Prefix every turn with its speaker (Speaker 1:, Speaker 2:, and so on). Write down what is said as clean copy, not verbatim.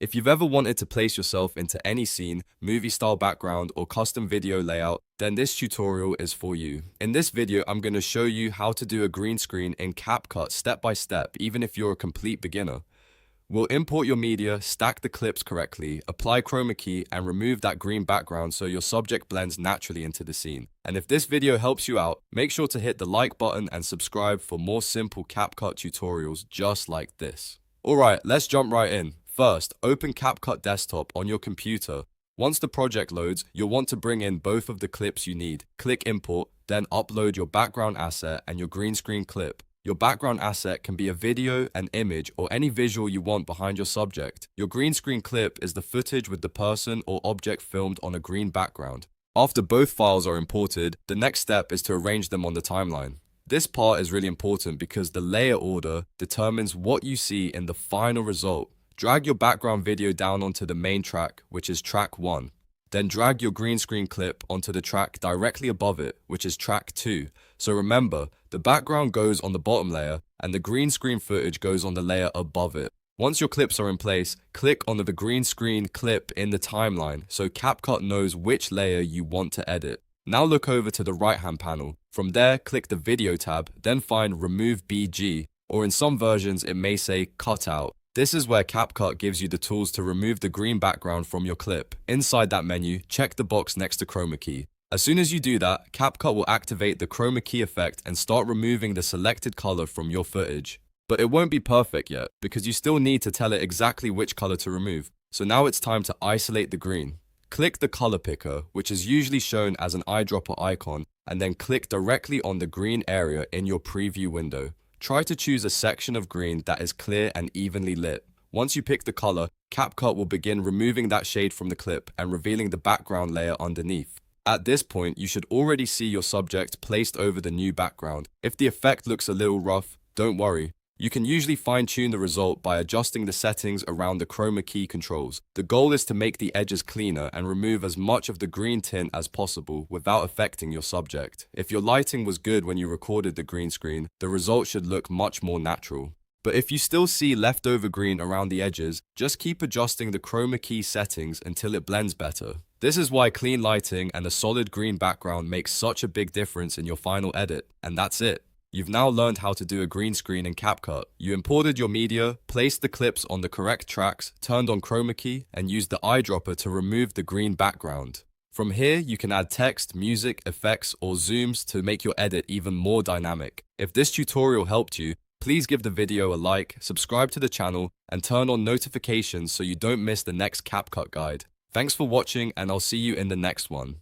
Speaker 1: If you've ever wanted to place yourself into any scene, movie-style background, or custom video layout, then this tutorial is for you. In this video, I'm going to show you how to do a green screen in CapCut step by step, even if you're a complete beginner. We'll import your media, stack the clips correctly, apply Chroma Key, and remove that green background so your subject blends naturally into the scene. And if this video helps you out, make sure to hit the like button and subscribe for more simple CapCut tutorials just like this. Alright, let's jump right in. First, open CapCut Desktop on your computer. Once the project loads, you'll want to bring in both of the clips you need. Click Import, then upload your background asset and your green screen clip. Your background asset can be a video, an image, or any visual you want behind your subject. Your green screen clip is the footage with the person or object filmed on a green background. After both files are imported, the next step is to arrange them on the timeline. This part is really important because the layer order determines what you see in the final result. Drag your background video down onto the main track, which is track 1. Then drag your green screen clip onto the track directly above it, which is track 2. So remember, the background goes on the bottom layer and the green screen footage goes on the layer above it. Once your clips are in place, click on the green screen clip in the timeline so CapCut knows which layer you want to edit. Now look over to the right-hand panel. From there, click the Video tab, then find Remove BG, or in some versions it may say Cutout. This is where CapCut gives you the tools to remove the green background from your clip. Inside that menu, check the box next to Chroma Key. As soon as you do that, CapCut will activate the Chroma Key effect and start removing the selected color from your footage. But it won't be perfect yet, because you still need to tell it exactly which color to remove. So now it's time to isolate the green. Click the color picker, which is usually shown as an eyedropper icon, and then click directly on the green area in your preview window. Try to choose a section of green that is clear and evenly lit. Once you pick the color, CapCut will begin removing that shade from the clip and revealing the background layer underneath. At this point, you should already see your subject placed over the new background. If the effect looks a little rough, don't worry. You can usually fine-tune the result by adjusting the settings around the Chroma Key controls. The goal is to make the edges cleaner and remove as much of the green tint as possible without affecting your subject. If your lighting was good when you recorded the green screen, the result should look much more natural. But if you still see leftover green around the edges, just keep adjusting the Chroma Key settings until it blends better. This is why clean lighting and a solid green background makes such a big difference in your final edit. And that's it. You've now learned how to do a green screen in CapCut. You imported your media, placed the clips on the correct tracks, turned on Chroma Key, and used the eyedropper to remove the green background. From here, you can add text, music, effects, or zooms to make your edit even more dynamic. If this tutorial helped you, please give the video a like, subscribe to the channel, and turn on notifications so you don't miss the next CapCut guide. Thanks for watching, and I'll see you in the next one.